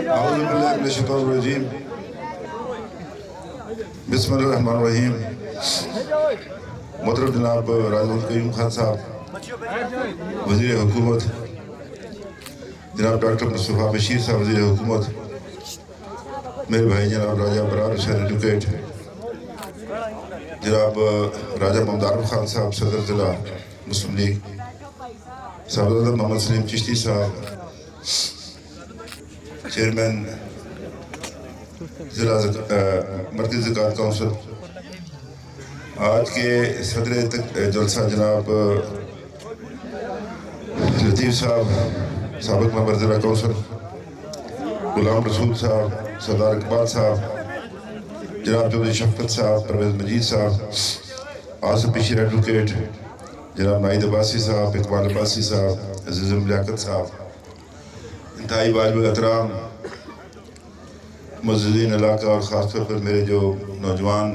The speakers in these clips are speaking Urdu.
اعوذ باللہ من الشیطان الرجیم بسم اللہ الرحمن الرحیم. محترم جناب راز القیوم خان صاحب وزیر حکومت، جناب ڈاکٹر مصطفیٰ بشیر صاحب وزیر حکومت، میرے بھائی جناب راجہ برار حسین ایڈوکیٹ، جناب راجہ ممدار خان صاحب صدر ضلع مسلم لیگ، صاحب محمد سلیم چشتی صاحب چیئرمین ضلع مرکزی زکوٰۃ کونسل، آج کے صدر جلسہ جناب لطیف صاحب سابق ممبر ضلع کونسل، غلام رسول صاحب، سردار اقبال صاحب، جناب چودھری شفقت صاحب، پرویز مجید صاحب، آصف بشیر ایڈوکیٹ، جناب نائد عباسی صاحب، اقبال عباسی صاحب، عزیزم لیاقت صاحب، انتہائی واجب الاحترام معززین علاقہ اور خاص طور پر میرے جو نوجوان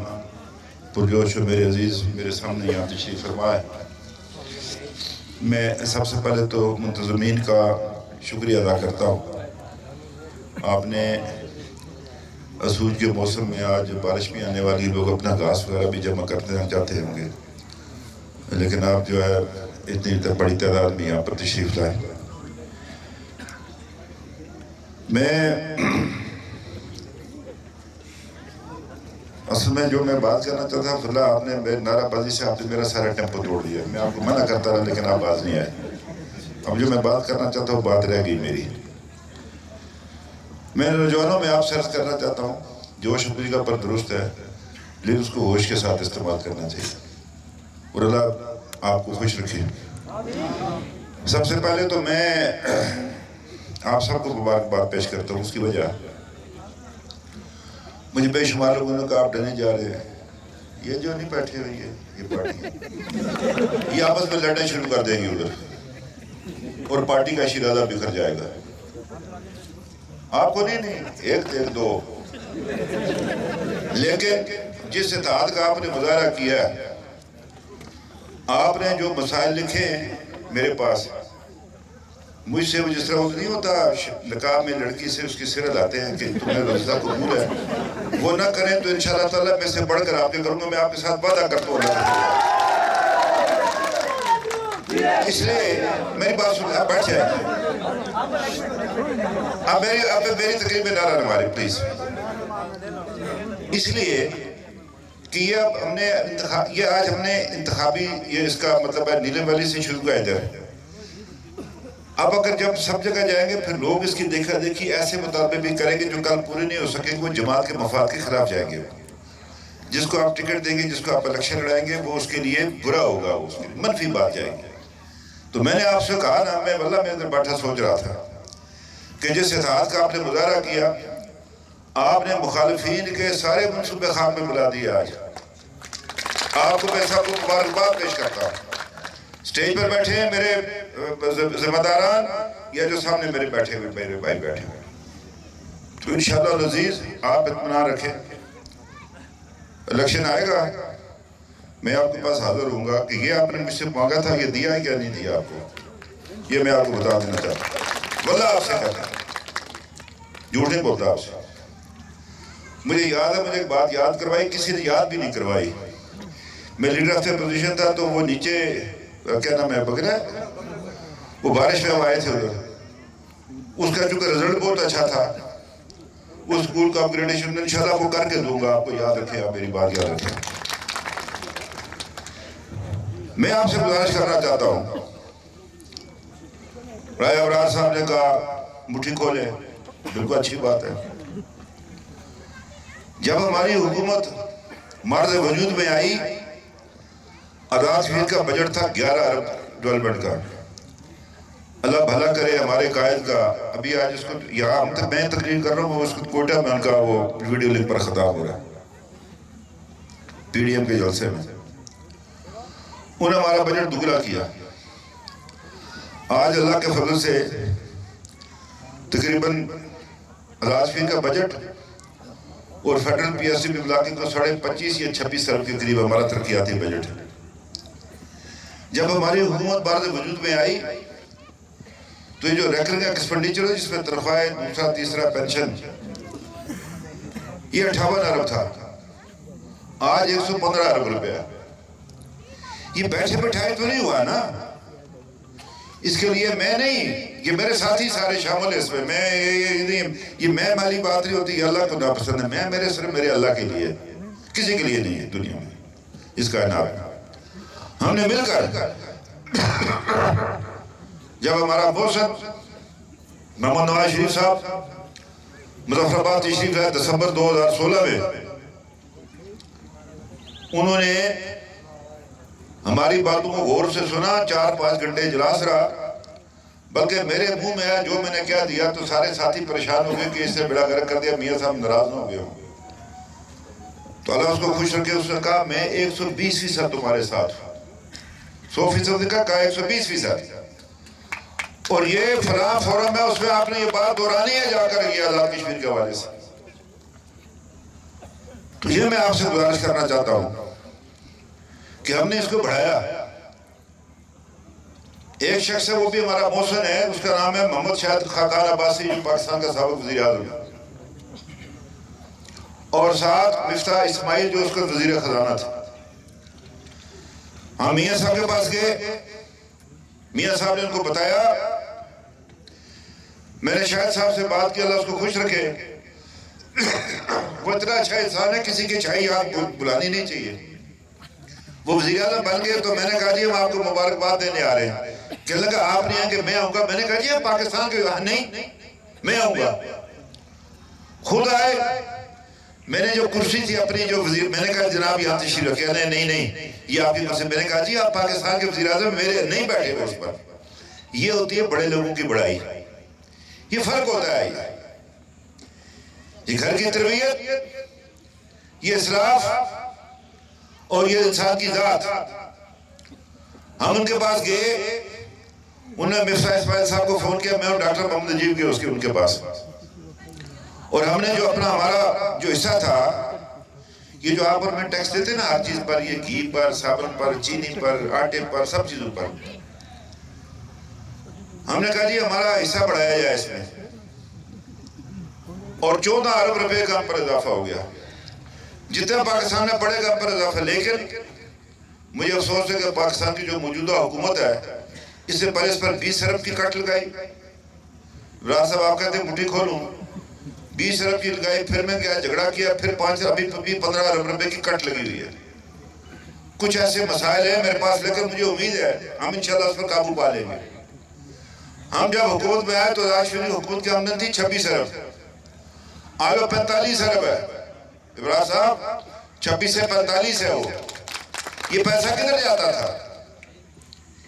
پرجوش و میرے عزیز میرے سامنے یہاں تشریف فرما ہے، میں سب سے پہلے تو منتظمین کا شکریہ ادا کرتا ہوں. آپ نے اسوج کے موسم میں آج بارش بھی آنے والی، لوگ اپنا گھاس وغیرہ بھی جمع کرتے چاہتے ہوں گے، لیکن آپ جو ہے اتنی بڑی تعداد میں یہاں پر تشریف لائیں. میں اصل میں جو میں بات کرنا چاہتا ہوں، فلاں آپ نے میرے نعرہ بازی سے آپ نے میرا سارا ٹیمپو توڑ دیا. میں آپ کو منع کرتا رہا لیکن آپ باز نہیں آئے. اب جو میں بات کرنا چاہتا ہوں بات رہ گئی میری. میں نوجوانوں میں آپ سے عرض کرنا چاہتا ہوں، جوش و جذبہ پر درست ہے لیکن اس کو ہوش کے ساتھ استعمال کرنا چاہیے، اور اللہ آپ کو خوش رکھے. سب سے پہلے تو میں آپ سب کو مبارکباد پیش کرتا ہوں. اس کی وجہ مجھے بے شمار لوگوں نے کہا آپ ڈرنے جا رہے ہیں، یہ جو نہیں بیٹھے ہوئی ہے یہ پارٹی یہ آپس میں لڑنے شروع کر دیں گے ادھر، اور پارٹی کا شیرازہ بکھر جائے گا. آپ کو نہیں ایک دو، لیکن جس اتحاد کا آپ نے مظاہرہ کیا ہے، آپ نے جو مسائل لکھے ہیں میرے پاس، مجھ سے وہ جس طرح نہیں ہوتا نقاب میں لڑکی سے اس کی سر لاتے ہیں کہ تمہیں رضا قبول ہے، وہ نہ کریں تو انشاءاللہ تعالیٰ میں سے بڑھ کر آپ کے کروں گا. میں آپ کے ساتھ وعدہ کرتا ہوں. اس لیے میری بات سن، آپ بیٹھ جائیں. آپ میری تقریر میں نعرہ نہ مارے پلیز. اس لیے کہ یہ آج ہم نے انتخابی، یہ اس کا مطلب ہے نیلم ویلی سے شروع کا ادھر. اب اگر جب سب جگہ جائیں گے پھر لوگ اس کی دیکھا دیکھی ایسے مطالبے بھی کریں گے جو کل پورے نہیں ہو سکیں گے، وہ جماعت کے مفاد کے خلاف جائیں گے. جس کو آپ ٹکٹ دیں گے، جس کو آپ الیکشن لڑائیں گے، وہ اس کے لیے برا ہوگا، اس کی منفی بات جائے گی. تو میں نے آپ سے کہا نا، میں واللہ میں اندر بیٹھا سوچ رہا تھا کہ جس اتحاد کا آپ نے مظاہرہ کیا، آپ نے مخالفین کے سارے منصوبے خام میں ملا دیے. آج آپ کو میں سب کو مبارکباد پیش کرتا ہوں. سٹیج پر بیٹھے ہیں میرے ذمہ داران، یا جو سامنے میرے بیٹھے ہوئے میرے بھائی بیٹھے ہوئے، تو انشاءاللہ العزیز آپ اطمینان رکھیں. الیکشن آئے گا، میں آپ کے پاس حاضر ہوں گا کہ یہ آپ نے مجھ سے مانگا تھا، یہ دیا ہے کیا نہیں دیا آپ کو، یہ میں آپ کو بتا دینا چاہتا ہوں. واللہ آپ سے کہتا ہوں، جھوٹ نہیں بولتا آپ سے. مجھے یاد ہے، مجھے ایک بات یاد کروائی، کسی نے یاد بھی نہیں کروائی. میں لیڈر آف دی اپوزیشن تھا تو وہ نیچے کیا نام ہے بگرا، وہ بارش میں ہم آئے تھے ادھر. اس کا چونکہ رزلٹ بہت اچھا تھا، اس اسکول کا اپگریڈیشن انشاءاللہ وہ کر کے دوں گا. آپ کو یاد رکھے، آپ میری بات یاد رکھیں. میں آپ سے گزارش کرنا چاہتا ہوں، راجہ برار صاحب نے کہا مٹھی کھولے، بالکل اچھی بات ہے. جب ہماری حکومت مرد وجود میں آئی، آزاد فیل کا بجٹ تھا 11 ارب ڈیولپمنٹ کا. اللہ بھلا کرے ہمارے قائد کا. ابھی آج اس کو یہاں میں تقریر کر رہا ہوں، اس کو کوٹا میں ان کا وہ ویڈیو لنک پر خطاب ہو رہا ہے پی ڈی ایم کے جلسے میں. انہوں نے ہمارا بجٹ دگنا کیا. آج اللہ کے فضل سے تقریباً آزاد فیل کا بجٹ اور فیڈرل پی ایس سی بھی ملا کے 25 یا 26 ارب کے قریب ہمارا ترقیاتی بجٹ ہے. جب ہماری حکومت بارد وجود میں آئی تو یہ جو ریکرنگ ایکسپینڈیچر ہے جس میں تنخواہ دوسرا تیسرا پینشن یہ 58 ارب تھا، آج 115 ارب روپے. یہ بیٹھے بٹھائے تو نہیں ہوا نا. اس کے لیے میں نہیں، یہ میرے ساتھی سارے شامل ہیں اس میں. یہ میں مالی بات نہیں ہوتی، یہ اللہ کو ناپسند ہے. میں میرے صرف میرے اللہ کے لیے، کسی کے لیے نہیں ہے دنیا میں اس کائنات. ہم نے مل کر جب ہمارا محسن محمد نواز شریف صاحب مظفر آباد تشریف لائے دسمبر 2016 میں، انہوں نے ہماری باتوں کو غور سے سنا. 4-5 گھنٹے اجلاس رہا، بلکہ میرے منہ میں آیا جو میں نے کیا دیا تو سارے ساتھی پریشان ہو گئے کہ اس سے بڑا گرک کر دیا، میاں صاحب ناراض نہ ہو گئے ہوں. تو اللہ اس کو خوش رکھے. اس نے کہا میں 120% تمہارے ساتھ، 100% کہا 120%. اور یہ فلاں فورم ہے، اس میں آپ نے یہ بات دہرانی ہے جا کر یہ آزاد کشمیر کے حوالے سے. تو یہ میں آپ سے گزارش کرنا چاہتا ہوں کہ ہم نے اس کو بڑھایا. ایک شخص ہے، وہ بھی ہمارا محسن ہے، اس کا نام ہے محمد شاہد خاقان عباسی، جو پاکستان کا سابق وزیر اعظم ہے، اور ساتھ مفتاح اسماعیل جو اس کا وزیر خزانہ تھا. ہم میاں صاحب کے پاس گئے، میاں صاحب نے ان کو بتایا. میں نے شاہد صاحب سے بات کی، اللہ اس کو خوش رکھے. وہ اتنا اچھا انسان ہے، کسی کی چھائی آپ بلانی نہیں چاہیے. وہ وزیر اعظم بن گئے تو میں نے کہا جی ہم آپ کو مبارکباد دینے آ رہے ہیں. کہنے لگا آپ نہیں آئیں گے میں آؤں گا. میں نے کہا جی آپ پاکستان کے نہیں، میں آؤں گا. خود آئے. میں نے جو کرسی تھی اپنی جو وزیر، میں نے کہا جناب یہاں تشریف رکھے. نہیں یہ آپ کی کرسی. میں نے کہا جی آپ پاکستان کے وزیر اعظم، میرے نہیں بیٹھے ہوئے اس پر. یہ ہوتی ہے بڑے لوگوں کی بڑائی، یہ فرق ہوتا ہے. یہ گھر کی تربیت، یہ اسلاف اور یہ انسان کی ذات. ہم ان کے پاس گئے، انہوں نے مفتاح اسماعیل صاحب کو فون کیا. میں اور ڈاکٹر محمد نجیب گئے ان کے پاس، اور ہم نے جو اپنا ہمارا جو حصہ تھا، یہ جو آپ اور میں ٹیکس دیتے نا ہر چیز پر، یہ گھی پر، صابن پر، چینی پر، آٹے پر، سب چیزوں پر، ہم نے کہا جی ہمارا حصہ بڑھایا جائے اس میں. اور 14 ارب روپے کا ہم پر اضافہ ہو گیا. جتنا پاکستان میں پڑے گا ہم پر اضافہ. لیکن مجھے افسوس ہے کہ پاکستان کی جو موجودہ حکومت ہے، اس سے پہلے اس پر 20 ارب کی کٹ لگائی. راز صاحب آپ کہتے ہیں مٹھی کھولوں، 20 ارب کی لگائی. پھر میں کیا جھگڑا کیا، پھر 15 ارب روپے کی کٹ لگی ہوئی ہے. کچھ ایسے مسائل ہیں میرے پاس، لیکن مجھے امید ہے ہم انشاءاللہ اس پر قابو پا لیں گے. ہم جب حکومت میں آئے تو آج شروع حکومت کی آمدن تھی 26 ارب، آج وہ 45 ارب ہے. ابراز صاحب 26 سے 45 ہے. وہ یہ پیسہ کدھر جاتا تھا؟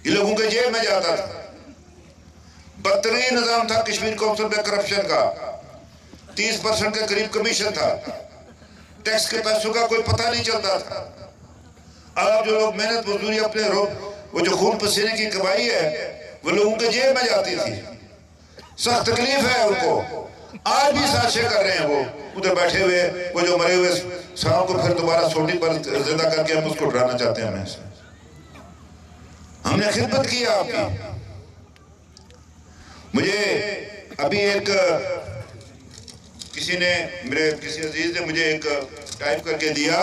یہ لوگوں کے جیب میں جاتا تھا. بدترین نظام تھا کشمیر کونسل میں کرپشن کا. 30% کے قریب کمیشن تھا. ٹیکس کے پیسوں کا کوئی پتہ نہیں چلتا تھا. اب جو لوگ محنت مزدوری اپنے وہ جو خون پسینے کی کمائی ہے وہ لوگوں کے جیب میں جاتی تھی. سخت تکلیف ہے ان کو. آج بھی سازشیں کر رہے ہیں وہ ادھر بیٹھے ہوئے، وہ جو مرے ہوئے سانپ کو پھر دوبارہ سوٹی پر زندہ کر کے ہم اس کو ڈرانا چاہتے ہیں. ہم نے خدمت کی آپ کی. مجھے ابھی ایک کسی نے، میرے کسی عزیز نے مجھے ایک ٹائپ کر کے دیا،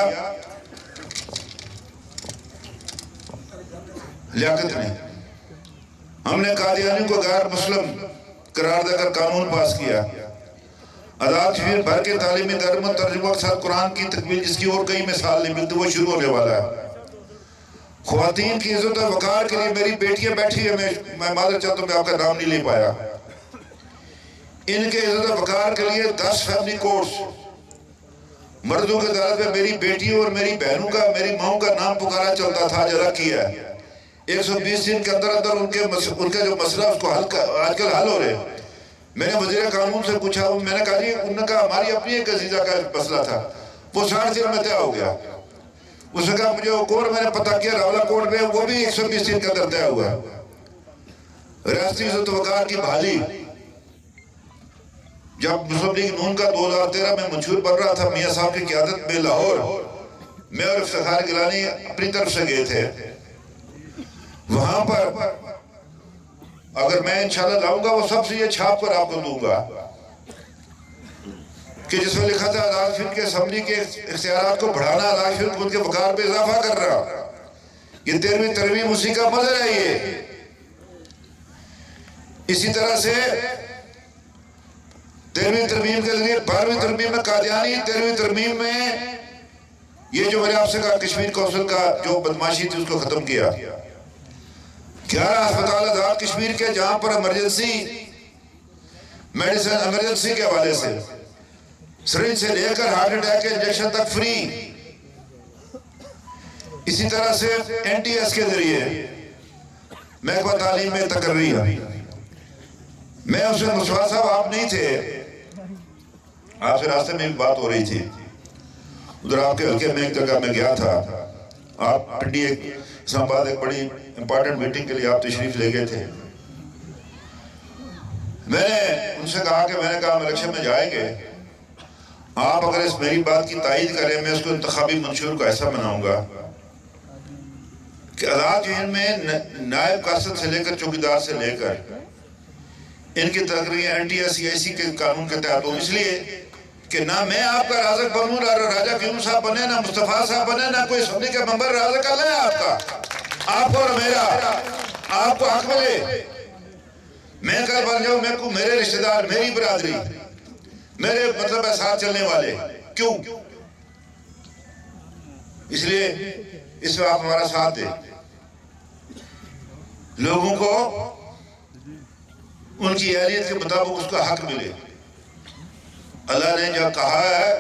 لیاقت نے. ہم نے قادیانی کو غیر مسلم قرار دے کر قانون پاس کیا. آزاد کشمیر بھر کے تعلیمی اداروں میں ترجمہ کے ساتھ قرآن کی تکمیل، جس کی اور کئی مثال نہیں ملتی، وہ شروع ہونے والا ہے. خواتین کی عزت و وقار کے لیے میری بیٹیاں بیٹھی ہیں. میں معذرت چاہتا ہوں میں آپ کا نام نہیں لے پایا. ان کے عزت و وقار کے لیے 10 فیملی کورٹس، مردوں کے عدالت میں میری بیٹیوں اور میری بہنوں کا، میری ماؤں کا نام پکارا چلتا تھا. جرا کیا ہے 120 دن کے اندر اندر ان کا جو مسئلہ اس کو آج کل حل ہو رہے ہیں. میں نے وزیر قانون سے پوچھا، میں نے کہا جی انہوں نے کہا ہماری اپنی ایک عزیزہ کا مسئلہ تھا، وہ 60 دن میں طے ہو گیا. اس نے کہا مجھے وہ کوٹ میں نے پتہ کیا راولہ کوٹ میں، وہ بھی 120 دن کے اندر طے ہوا. ریاستی عزت وقار کی بحالی، جب مسلم لیگ نون کا 2013 میں منشور بن رہا تھا میاں صاحب کی قیادت میں لاہور، میں اور افتخار گیلانی اپنی طرف سے گئے تھے. وہاں پر اگر میں انشاءاللہ لاؤں گا وہ سب سے یہ چھاپ کر آپ کو دوں گا کہ جس میں لکھا تھا آزاد فلم کے اسمبلی کے اختیارات کو بڑھانا، آزاد فلم کو ان کے وقار پہ اضافہ کر رہا، یہ 13ویں ترمیم اسی کا مظہر ہے یہ۔ اسی طرح سے 13ویں ترمیم کے ذریعے 12ویں ترمیم میں قادیانی، 13ویں ترمیم میں یہ جو میں نے آپ سے کہا کشمیر کونسل کا جو بدماشی تھی اس کو ختم کیا۔ 11 ہسپتال آزاد کشمیر کے جہاں پر ایمرجنسی میڈیسن ایمرجنسی کے حوالے سے سرنج سے لے کر ہارٹ اٹیک کے انجیکشن تک فری۔ اسی طرح سے این ٹی ایس کے ذریعے محکمہ تعلیم میں تقرریہ، میں اس میں مصطفیٰ صاحب آپ نہیں تھے، آپ سے راستے میں بھی بات ہو رہی تھی، ادھر آپ کے حلقے میں ایک جگہ میں گیا تھا، آپ پنڈی اسلام آباد ایک بڑی امپارٹنٹ میٹنگ کے لیے آپ تشریف لے گئے تھے۔ میں نے ان سے کہا کہ میں نے کہا ہم الیکشن میں جائیں گے، آپ اگر اس میری بات کی تائید کریں میں اس کو انتخابی منشور کو ایسا بناؤں گا کہ آزاد یونین میں نائب قاصد سے لے کر چوکیدار سے لے کر ان کی تقرریاں این ٹی ایس سی آئی سی کے قانون کے تحت ہوں، اس لیے کہ نہ میں آپ کا رازق بنوں، نہ راجہ قیوم صاحب بنے، نہ مصطفیٰ صاحب بنے، نہ کوئی اسمبلی کے ممبر رازق اللہ ہے آپ کا، آپ کو اور میرا، آپ کو حق ملے، میں کل بن جاؤں، میں کو میرے رشتہ دار، میری برادری، میرے مطلب ہے ساتھ چلنے والے، کیوں؟ اس لیے اس میں آپ ہمارا ساتھ دیں، لوگوں کو ان کی اہلیت کے مطابق اس کا حق ملے۔ اللہ نے جب کہا ہے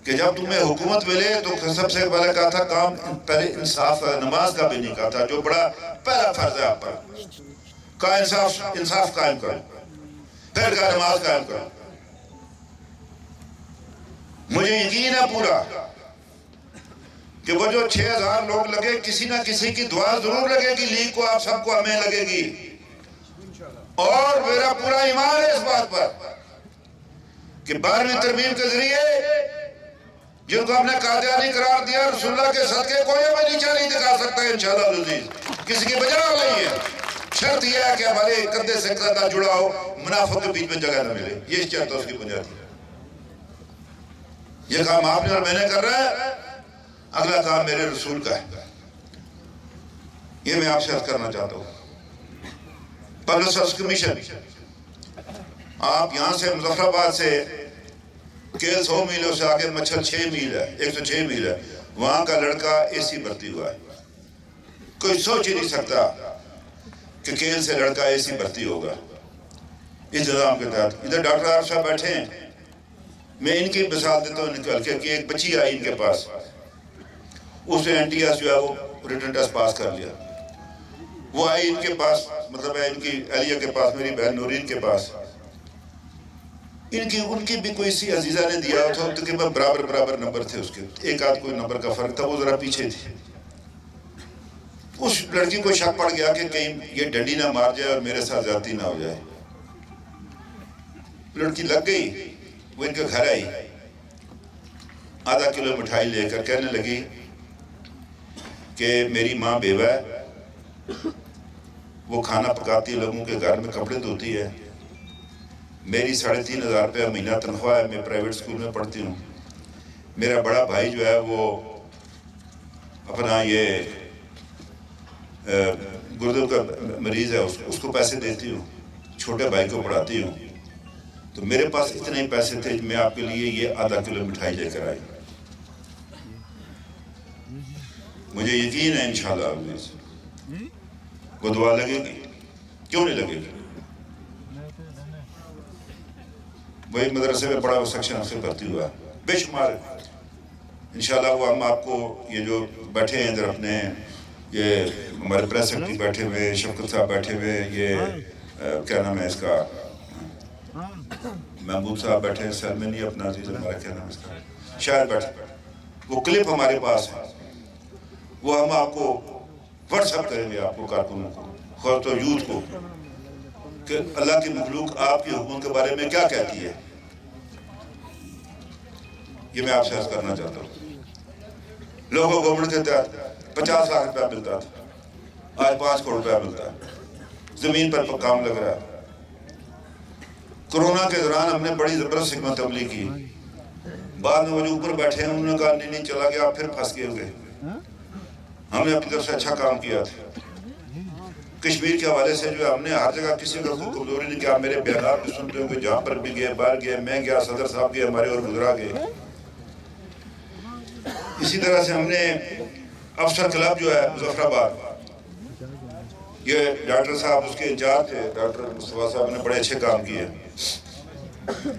کہ جب تمہیں حکومت ملے تو سب سے پہلے کہا تھا کام پہلے انصاف کا، نماز کا بھی نہیں کہا تھا، جو بڑا پہلا فرض ہے آپ پر، کہا انصاف قائم کرو، پھر کہا نماز قائم کرو۔ مجھے یقین ہے پورا کہ وہ جو 6000 لوگ لگے، کسی نہ کسی کی دعا ضرور لگے گی، لیگ کو، آپ سب کو، ہمیں لگے گی، اور میرا پورا ایمان ہے اس بات پر کہ 12ویں ترمیم کے ذریعے جن کو ہم نے قادیانی قرار دیا، رسول اللہ کے صدقے کوئی ہمیں نیچا نہیں دکھا سکتا ہے انشاءاللہ العزیز، کسی کی بجا نہیں ہے، شرط یہ ہے کہ ہمارے کندھے سے کندھا جڑا ہو، منافق کے بیچ میں جگہ نہ ملے، یہ شرط ہے اس کی بنیادی۔ یہ کام آپ نے اور میں نے کر رہا ہے، اگلا کام میرے رسول کا ہے، یہ میں آپ سے عرض کرنا چاہتا ہوں۔ پبلک سروس کمیشن، آپ یہاں سے مظفر آباد سے کیل 100 میل سے آگے مچھر 6 میل ہے، 106 میل ہے، وہاں کا لڑکا اے سی بھرتی ہوا ہے، کوئی سوچ ہی نہیں سکتا کہ کیل سے لڑکا اے سی بھرتی ہوگا اس نظام کے تحت۔ ادھر ڈاکٹر عارف صاحب بیٹھے ہیں، میں ان کی مثال دیتا ہوں نکل کے کہ ایک بچی آئی ان کے پاس، اس نے این ٹی ایس جو ہے وہ ریٹن ٹیسٹ پاس کر لیا، وہ آئی ان کے پاس، مطلب ہے ان کی اہلیہ کے پاس، میری بہن نورین کے پاس، ان کی بھی کوئی سی عزیزہ نے دیا تھا، تقریباً برابر نمبر تھے اس کے، ایک آدھ کوئی نمبر کا فرق تھا، وہ ذرا پیچھے تھی۔ اس لڑکی کو شک پڑ گیا کہ کہیں یہ ڈنڈی نہ مار جائے اور میرے ساتھ زیادتی نہ ہو جائے، لڑکی لگ گئی، وہ ان کے گھر آئی، آدھا کلو مٹھائی لے کر کہنے لگی کہ میری ماں بیوہ ہے، وہ کھانا پکاتی ہے، لوگوں کے گھر میں کپڑے دھوتی ہے، میری 3500 روپے مہینہ تنخواہ ہے، میں پرائیویٹ سکول میں پڑھتی ہوں، میرا بڑا بھائی جو ہے وہ اپنا یہ گردوں کا مریض ہے، اس کو پیسے دیتی ہوں، چھوٹے بھائی کو پڑھاتی ہوں، تو میرے پاس اتنے پیسے تھے، میں آپ کے لیے یہ آدھا کلو مٹھائی لے کر آئی۔ مجھے یقین ہے انشاءاللہ وہ دعا لگے گی، کیوں نہیں لگے گی؟ وہی مدرسے میں بڑا وہ سیکشن اس سے بھرتی ہوا ہے، بے شمار انشاءاللہ۔ وہ ہم آپ کو یہ جو بیٹھے ہیں ادھر اپنے، یہ ہمارے پریس سیکرٹری بیٹھے ہوئے، شفقت صاحب بیٹھے ہوئے، یہ کیا نام ہے اس کا، محبوب صاحب بیٹھے ہیں، سلمانی اپنا عزیز ہمارا کیا نام ہے اس کا، شاید بیٹھے، وہ کلپ ہمارے پاس ہے، وہ ہم آپ کو واٹس اپ کریں گے، آپ کو کارکنوں کو، خاص طور یوتھ کو، کہ اللہ کی مخلوق آپ کی حکومت کے بارے میں کیا کہتی ہے۔ یہ میں آپ سے عرض کرنا چاہتا ہوں۔ لوگوں کو گورنمنٹ کے تحت 50 لاکھ روپیہ ملتا تھا، آج 5 کروڑ روپیہ ملتا ہے، زمین پر کام لگ رہا ہے. کورونا کے دوران ہم نے بڑی زبردست حکمت عملی کی. بعد میں وہ جو اوپر بیٹھے ہیں انہوں نے کہا نہیں چلا گیا آپ پھر پھنس گئے ہوئے. ہم نے اپنی طرف سے اچھا کام کیا تھا. کشمیر کے حوالے سے جو ہم نے ہر جگہ کسی کا کوئی کمزوری نہیں کیا. میرے بیانات بھی سنتے ہوں کہ جہاں پر بھی گئے باہر گئے, میں گیا, صدر صاحب گئے, ہمارے اور گزرا گئے. اسی طرح سے ہم نے افسر کلب جو ہے مظفر آباد, یہ ڈاکٹر صاحب اس کے انچارج تھے, ڈاکٹر مصطفیٰ صاحب نے بڑے اچھے کام کیے.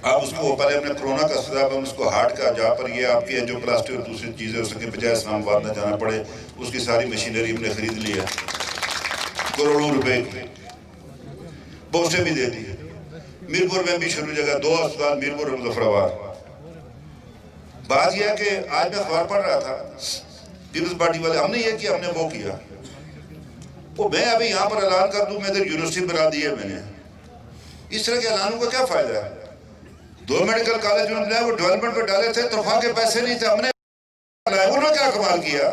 آپ اس کو پہلے ہم نے کرونا کا سزا ہم اس کو ہارٹ کا جہاں پر یہ آپ کی اینجیوپلاسٹی اور دوسری چیزیں ہو سکیں بجائے اسلام آباد نہ جانا پڑے, اس کی ساری مشینری ہم نے خرید لی ہے کروڑوں روپے کی, پوسٹیں بھی دے دی. میرپور میں بھی شروع جگہ 2 اسپتال میرپور اور مظفر آباد. بات یہ ہے کہ آج میں اخبار پڑھ رہا تھا پیپلز پارٹی والے, ہم نے یہ کیا, ہم نے وہ کیا. وہ میں ابھی یہاں پر اعلان کر دوں میں ادھر یونیورسٹی بنا دی ہے میں نے. اس طرح کے اعلانوں کا کیا فائدہ ہے؟ 2 میڈیکل کالج انہوں نے وہ ڈیولپمنٹ پہ ڈالے تھے, تنخواہ کے پیسے نہیں تھے, ہم نے انہوں نے کیا کمال کیا.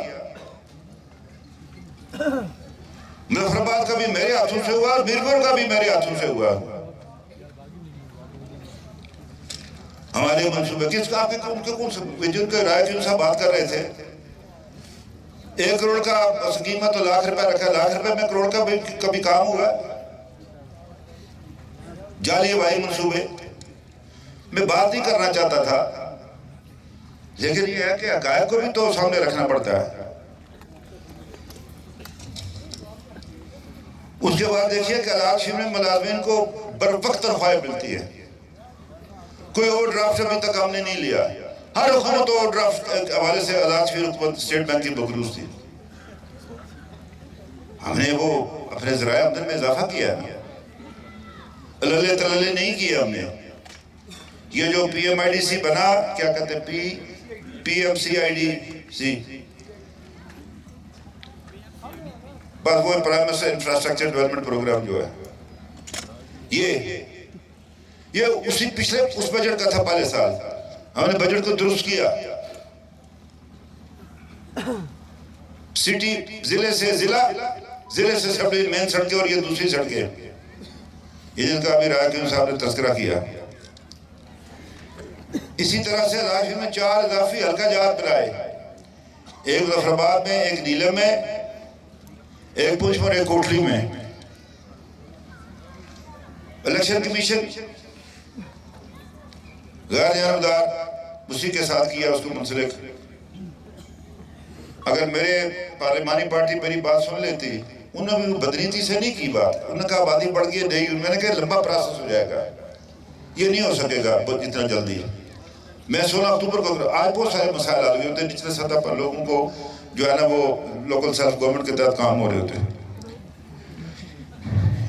مظفر آباد کا بھی میرے ہاتھوں سے ہوا اور میرپور کا بھی میرے ہاتھوں سے ہوا. ہمارے منصوبے کس کا آپ کے کون سے جن کے رائے جن صاحب بات کر رہے تھے 1 کروڑ کا قیمت تو لاکھ روپے رکھا, لاکھ روپے میں کروڑ کا کبھی کام ہوا. جعلی ہوائی منصوبے میں بات نہیں کرنا چاہتا تھا, لیکن یہ ہے کہ حقائق کو بھی تو سامنے رکھنا پڑتا ہے. اس کے بعد دیکھیے کہ علاج شریف میں ملازمین کو بر وقت تنخواہیں ملتی ہے. کوئی اوور ڈرافٹ ابھی تک ہم نے نہیں لیا. ہر حکومت اوور ڈرافٹ کے حوالے سے علاج شریف حکومت اسٹیٹ بینک کی بغروز تھی. ہم نے وہ اپنے ذرائع آمدن میں اضافہ کیا ہے, اللہ تلالے نہیں کیا ہم نے. یہ جو P M I D C بنا, کیا کہتے ہیں P M C I D C, بس وہ prime minister infrastructure development programme جو ہے, یہ اسی پچھلے اس بجٹ کا تھا. پہلے سال ہم نے بجٹ کو درست کیا. سٹی ضلع سے ضلع, ضلع سے سب مین سڑکیں اور یہ دوسری سڑکیں, یہ جن کا ابھی رائے صاحب نے تذکرہ کیا. اسی طرح سے راجی میں 4 اضافی حلقہ جات بنائے, ایک مظفر آباد میں, ایک نیلم میں, ایک پونچھ میں اور ایک کوٹلی میں. الیکشن کمیشن غیر جانبدار اسی کے ساتھ کیا اس کو منسلک. اگر میرے پارلیمانی پارٹی میری بات سن لیتی, انہوں نے بھی بدنیتی سے نہیں کی بات. انہوں نے کہا آبادی بڑھ گئی نہیں, میں نے کہا لمبا پروسیس ہو جائے گا, یہ نہیں ہو سکے گا اتنا جلدی. میں 16 اکتوبر کو, آج بہت سارے مسائل آ گئے ہوتے ہیں نچلے سطح پر لوگوں کو جو ہے نا وہ لوکل سیلف گورنمنٹ کے تحت کام ہو رہے ہوتے ہیں.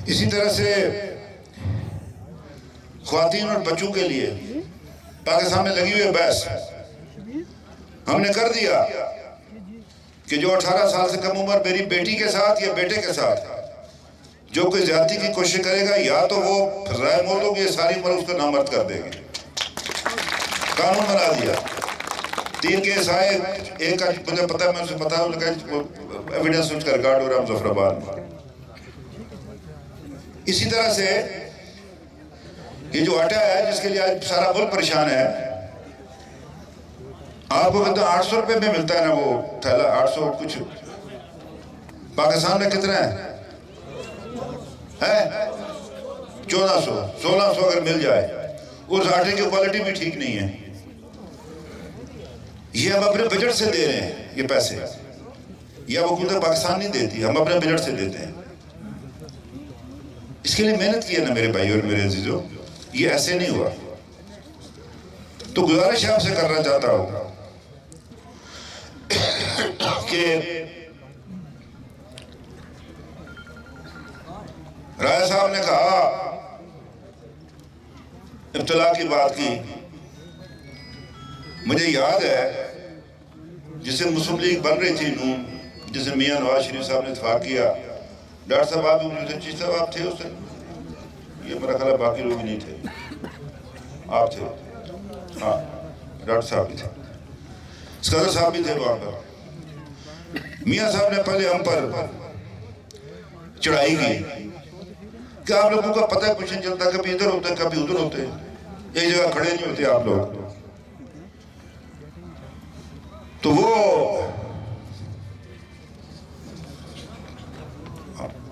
اسی طرح سے خواتین اور بچوں کے لیے پاکستان میں لگی ہوئی بحث ہم نے کر دیا کہ جو 18 سال سے کم عمر میری بیٹی کے ساتھ یا بیٹے کے ساتھ جو کوئی زیادتی کی کوشش کرے گا, یا تو وہ رائے مول ہوگی, یہ ساری عمر اس کو نامرد کر دے گی. قانون بنا دیا. 3 کیس آئے, ایک کا مجھے پتا ہے, میں اسے پتا ہوں لگا ایویڈنس اس کا ریکارڈ ہو رہا ہے مظفر آباد میں. اسی طرح سے یہ جو آٹا ہے جس کے لیے آج سارا ملک پریشان ہے, آپ کو کہتے ہیں 800 روپے میں ملتا ہے نا وہ تھیلا, 800 کچھ. پاکستان میں کتنا ہے 1400 1600 اگر مل جائے. اس آٹے کی کوالٹی بھی ٹھیک نہیں ہے. یہ ہم اپنے بجٹ سے دے رہے ہیں یہ پیسے, یا حکومت پاکستان نہیں دیتی, ہم اپنے بجٹ سے دیتے ہیں. اس کے لیے محنت کی ہے نا میرے بھائی اور میرے عزیزوں, یہ ایسے نہیں ہوا. تو گزارش آپ سے کرنا چاہتا ہوں کہ رائے صاحب نے کہا, ابتلا کی بات کی, مجھے یاد ہے جسے مسلم لیگ بن رہی تھی نون, جسے میاں نواز شریف صاحب نے اتفاق کیا, ڈاکٹر صاحب آپ بھی چیز صاحب آپ تھے اس دن, یہ میرا خیال ہے باقی لوگ نہیں تھے, آپ تھے, ہاں ڈاکٹر صاحب بھی تھے, اسکندر صاحب بھی تھے وہاں پر. میاں صاحب نے پہلے ہم پر چڑھائی کی کہ آپ لوگوں کا پتہ کچھ نہیں چلتا، کبھی ادھر ہوتے ہیں کبھی ادھر ہوتے ہیں، ایک جگہ کھڑے نہیں ہوتے آپ لوگ. تو وہ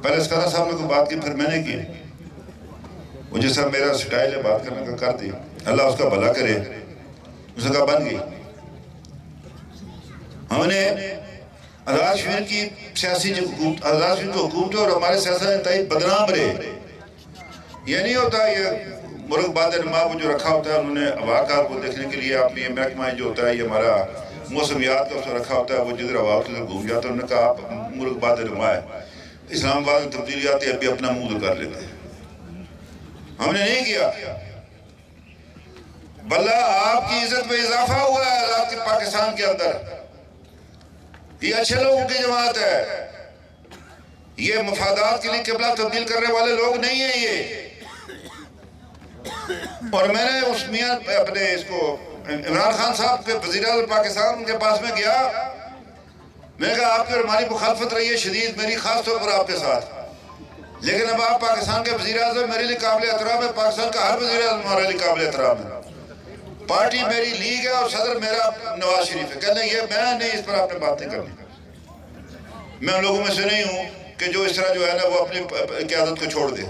پہلے اسکندر صاحب نے کوئی بات کی، پھر میں نے کی. وہ جیسا میرا سٹائل ہے بات کرنے کا کر دی، اللہ اس کا بھلا کرے. اس نے کہا بن گئی. ہم نے آزاد کشمیر کی سیاسی حکومت، آزاد کشمیر کی حکومت اور ہمارے سیاست انتہائی بدنام رہے. یہ نہیں ہوتا یہ مرغ باد نما کو جو رکھا ہوتا ہے انہوں نے ہوا کار کو دیکھنے کے لیے، آپ یہ محکمہ جو ہوتا ہے یہ ہمارا موسمیات کا اس میں رکھا ہوتا ہے، وہ جدھر ہوا ہوتا ہے گھوم جاتا ہے. انہوں نے کہا آپ مرغ باد نما ہے، اسلام آباد میں تبدیلی آتی ہے ابھی اپنا منہ کر لیتے ہیں. ہم نے نہیں کیا. بلہ آپ کی عزت میں اضافہ ہوا ہے آزاد کے پاکستان کے اندر. یہ اچھے لوگوں کی جماعت ہے، یہ مفادات کے لیے قبلہ تبدیل کرنے والے لوگ نہیں ہیں یہ. اور میں نے اس میاں اپنے اس کو عمران خان صاحب کے وزیر اعظم پاکستان ان کے پاس میں گیا. میں نے کہا آپ کی اور ہماری مخالفت رہی ہے شدید، میری خاص طور پر آپ کے ساتھ، لیکن اب آپ پاکستان کے وزیر اعظم میرے لیے قابل احترام ہے، پاکستان کا ہر وزیر اعظم ہمارے لیے قابل احترام ہے. پارٹی میری لیگ ہے اور صدر میرا نواز شریف ہے. کہنے یہ میں نہیں، اس پر آپ نے بات نہیں کرنی. میں ان لوگوں میں سے نہیں ہوں کہ جو اس طرح جو ہے نا وہ اپنی قیادت کو چھوڑ دے.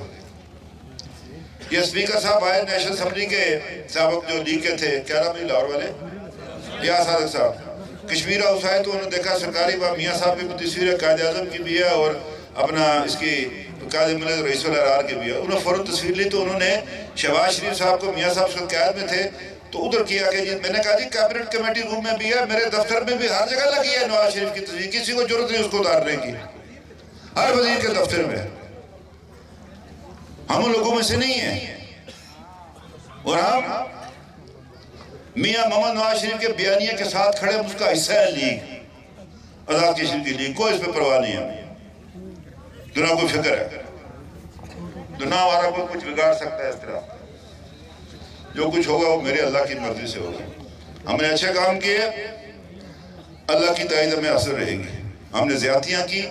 یہ اسپیکر صاحب آئے نیشنل اسمبلی کے سابق جو لیگ کے تھے، کیا نام ہے لاہور والے، یا صادق صاحب، کشمیر ہاؤس آئے تو انہوں نے دیکھا سرکاری میاں صاحب کی تصویر قائد اعظم کی بھی ہے اور اپنا اس کی قائد ملت رئیس الاحرار کی بھی ہے. انہوں نے فوراً تصویر لی تو انہوں نے شہباز شریف صاحب کو، میاں صاحب سے قیاد میں تھے تو ادھر کیا کہ میں نے کہا جی کیبنٹ کمیٹی روم میں بھی ہے، میرے دفتر میں بھی، ہر جگہ لگی ہے نواز شریف کی تصویر، کسی کو ضرورت نہیں اس کو اتارنے کی، ہر وزیر کے دفتر میں. ہم ان لوگوں میں سے نہیں ہیں. اور ہم میاں محمد نواز شریف کے بیانیے کے ساتھ کھڑے، اس کا حصہ ہے لیگ، آزاد کشمیر کی لیگ. کوئی اس پہ پرواہ نہیں ہے، دنیا کوئی فکر ہے، دنیا ہمارا کوئی کچھ بگاڑ سکتا ہے. اس طرح جو کچھ ہوگا وہ میرے اللہ کی مرضی سے ہوگا. ہم نے اچھے کام کیے، اللہ کی تائید ہمیں حاصل رہے گی. ہم نے زیادتیاں کی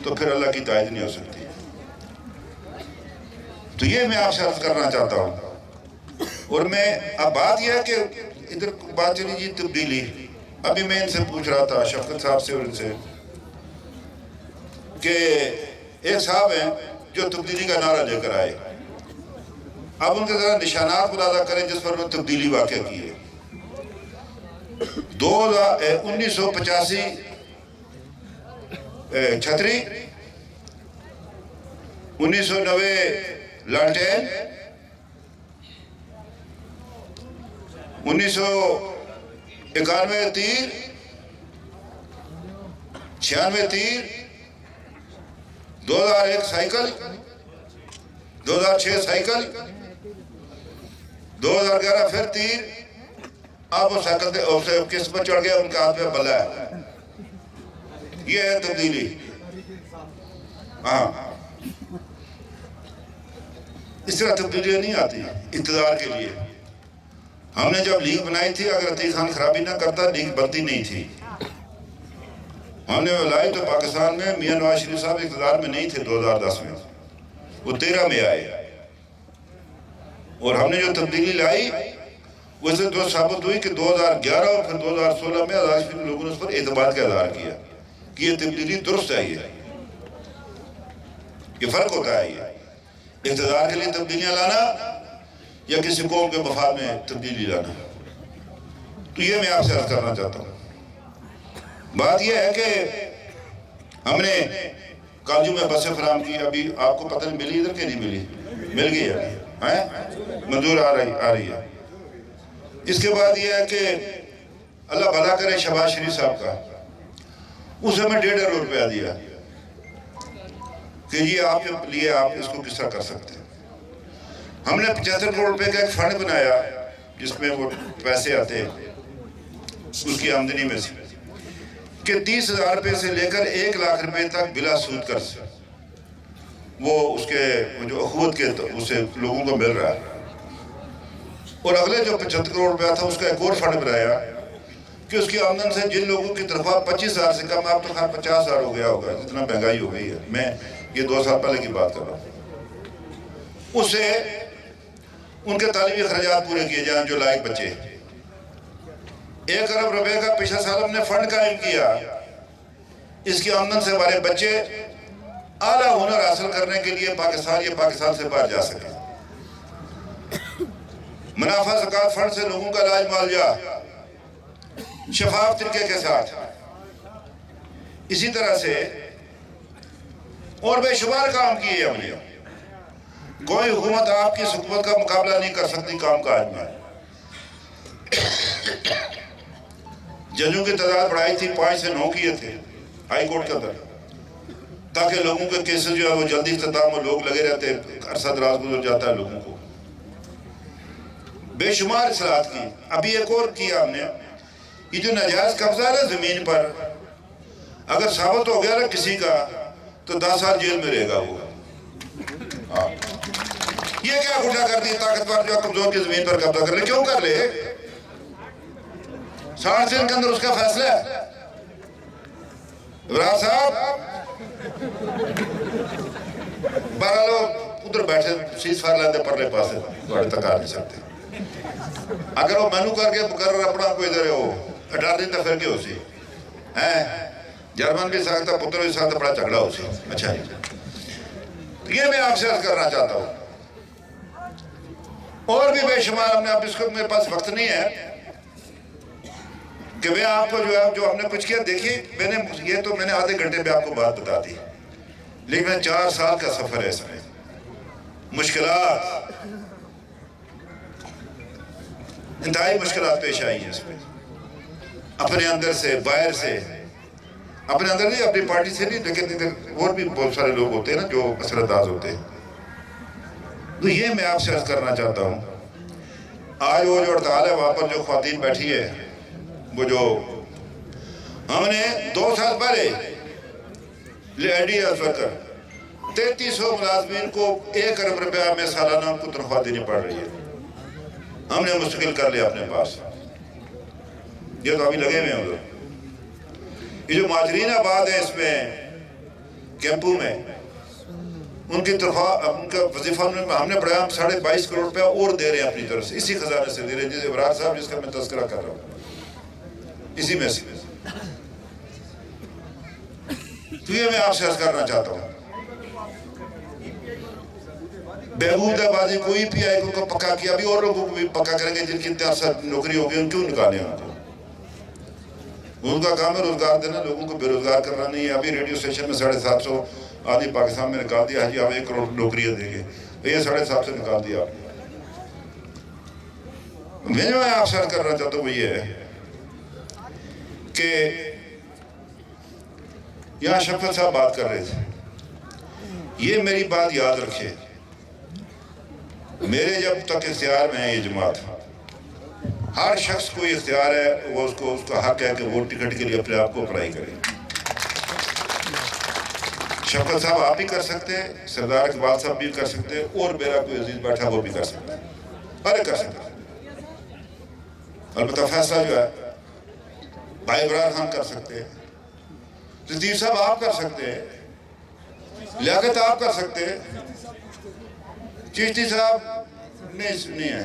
تو پھر اللہ کی تائید نہیں ہو سکتی. تو یہ میں آپ سے عرض کرنا چاہتا ہوں. اور میں اب بات یہ ہے کہ ادھر بات چلی جی تبدیلی. ابھی میں ان سے پوچھ رہا تھا شفقت صاحب سے اور ان سے کہ ایک صاحب ہیں جو تبدیلی کا نعرہ لے کر آئے. اب ان کے ذرا نشانات ملاحظہ کریں جس پر انہوں نے تبدیلی واقع کی ہے. 1985 چھتری، 1990 لالٹین، 1991 تیر، 96 تیر، 2001 سائیکل، 2006 سائیکل، 2011 پھر تیر. اب وہ سائیکل سے قسط پر چڑھ گیا، ان کا ہاتھ میں بلا ہے. یہ ہے تبدیلی. ہاں اس طرح تبدیلیاں نہیں آتی اقتدار کے لیے. ہم نے جب لیگ بنائی تھی، اگر عتیق خان خرابی نہ کرتا لیگ بنتی نہیں تھی. ہم نے بنائی تو پاکستان میں میاں نواز شریف صاحب اقتدار میں نہیں تھے 2010 میں، وہ 13 میں آئے. اور ہم نے جو تبدیلی لائی وہ سے دو ثابت ہوئی کہ 2011 اور پھر 2016 میں آزاد کشمیر لوگوں نے اس پر اعتماد کا اظہار کیا کہ یہ تبدیلی درست ہے. یہ فرق ہوتا ہے، یہ اقتدار کے لیے تبدیلیاں لانا یا کسی قوم کے مفاد میں تبدیلی لانا. تو یہ میں آپ سے عرض کرنا چاہتا ہوں. بات یہ ہے کہ ہم نے کالجوں میں بسیں فراہم کی. ابھی آپ کو پتہ نہیں ملی ادھر کہ نہیں ملی؟ مل گئی ہے، منظور آ رہی ہے. اس کے بعد یہ ہے کہ اللہ بھلا کرے شہباز شریف صاحب کا، اسے میں 1.5 کروڑ روپیہ دیا کہ یہ آپ کے لیے آپ اس کو کس طرح کر سکتے ہیں. ہم نے 75 کروڑ روپے کا ایک فنڈ بنایا جس میں وہ پیسے آتے ہیں اس کی آمدنی میں سے کہ 30,000 روپے سے لے کر 1 لاکھ روپے تک بلا سود قرض وہ اس کے جو اخوت کے اسے لوگوں کو مل رہا ہے. اور اگلے جو 75 کروڑ روپیہ تھا اس کا ایک اور فنڈ بنایا کہ اس کی آمدن سے جن لوگوں کی تنخواہ 25,000 سے کم، آپ تو خیر 50,000 ہو گیا ہوگا جتنا مہنگائی ہو گئی ہے، میں یہ 2 سال پہلے کی بات کر رہا ہوں. اسے ان کے تعلیمی اخراجات پورے کیے جائیں جو لائق بچے. 1 ارب روپے کا پچھلے سال ہم نے فنڈ قائم کیا. اس کی آمدن سے ہمارے بچے اعلیٰ ہنر حاصل کرنے کے لیے پاکستان سے باہر جا سکیں. منافع زکوٰۃ فنڈ سے لوگوں کا علاج معالجہ شفاف طریقے کے ساتھ. اسی طرح سے اور بے شمار کام کیے ہم نے. کوئی حکومت آپ کی حکومت کا مقابلہ نہیں کر سکتی کام کاج میں. ججوں کی تعداد بڑھائی تھی، 5 سے 9 کیے تھے ہائی کورٹ کے اندر، تاکہ لوگوں کے کیسز جو ہے وہ جلدی اختتام ہو. لوگ لگے رہتے، عرصہ دراز گزر جاتا ہے لوگوں کو. بے شمار اصلاحات کی. ابھی ایک اور کیا ہم نے، یہ جو ناجائز قبضہ ہے نا زمین پر، اگر ثابت ہو گیا نا کسی کا تو 10 سال جیل میں رہے گا وہ. یہ کیا گھٹا کر دی طاقتور جو کمزور کی زمین پر قبضہ کر لے؟ کیوں کر لے؟ 60 دن کے اندر اس کا فیصلہ ہے. ابراہیم صاحب بہرحال ادھر بیٹھے سیز فائر لیندے پرلے پاسے بڑے تک آ نہیں سکتے. اگر وہ مینو کر کے مقرر اپنا کوئی ادھر ہو 18 دن تک پھر کے ہو سی جرمن بھی سکتا، پتر بھی سکتا، بڑا جھگڑا ہو سی. اچھا جی، یہ میں آپ سے عرض کرنا چاہتا ہوں. اور بھی بے شمار ہم نے، اب اس کو میرے پاس وقت نہیں ہے کہ میں آپ کو جو ہم نے کچھ کیا. دیکھیے میں نے آدھے گھنٹے میں آپ کو بات بتا دی، لیکن 4 سال کا سفر ہے اس میں. مشکلات، انتہائی مشکلات پیش آئی ہیں اس میں، اپنے اندر سے باہر سے. اپنے اندر نہیں، اپنی پارٹی سے نہیں، لیکن اور بھی بہت سارے لوگ ہوتے ہیں نا جو اثر انداز ہوتے ہیں. تو یہ میں آپ سے عرض کرنا چاہتا ہوں. آج وہ جو ہڑتال ہے وہاں پر جو خواتین بیٹھی ہے، وہ جو ہم نے 2 سال پہلے لیڈی ورکر 3300 ملازمین کو 1 ارب روپیہ میں سالانہ ان کو تنخواہ دینی پڑ رہی ہے. ہم نے مستقل کر لیا اپنے پاس. یہ تو ابھی لگے ہوئے ہیں ادھر. یہ جو مہاجرین آباد ہیں اس میں کیمپوں میں، ان کی تنخواہ، ان کا وظیفہ ہم نے بڑھایا. ہم 22.5 کروڑ روپیہ اور دے رہے ہیں اپنی طرف سے، اسی خزانے سے دے رہے ہیں. جیسے ابراہیم صاحب جس کا میں تذکرہ کر رہا ہوں، اسی میں سے. تو یہ میں آپ سے عرض کرنا چاہتا ہوں. بہبود آبادی کوئی پی آئی کو پکا کیا، ابھی اور لوگوں کو بھی پکا کریں گے جن کی انتہا نوکری ہوگی. ان کیوں نکالیں ان کو؟ ان کا کام ہے روزگار دینا، لوگوں کو بے روزگار کرنا نہیں ہے. ابھی ریڈیو اسٹیشن میں 750 آدھی پاکستان میں نکال دیا. جی آپ 1 کروڑ نوکریاں دیں گے، یہ 750 نکال دیا آپ نے. میں آپ سے عرض کرنا چاہتا ہوں وہ یہ ہے کہ یہاں شفقت صاحب بات کر رہے تھے. یہ میری بات یاد رکھے، میرے جب تک اختیار میں ہے یہ جماعت، ہر شخص کو اختیار ہے، وہ اس کا حق ہے کہ وہ ٹکٹ کے لیے اپنے آپ کو اپلائی کرے. شفقت صاحب آپ بھی کر سکتے ہیں، سردار اقبال صاحب بھی کر سکتے ہیں، اور میرا کوئی عزیز بیٹھا وہ بھی کر سکتا ہے، ہر کر سکتا ہے. البتہ فیصلہ جو ہے بھائی عمران خان کر سکتے ہیں، لطیف صاحب آپ کر سکتے ہیں، لیاقت آپ کر سکتے ہیں، چشتی صاحب نہیں ہے،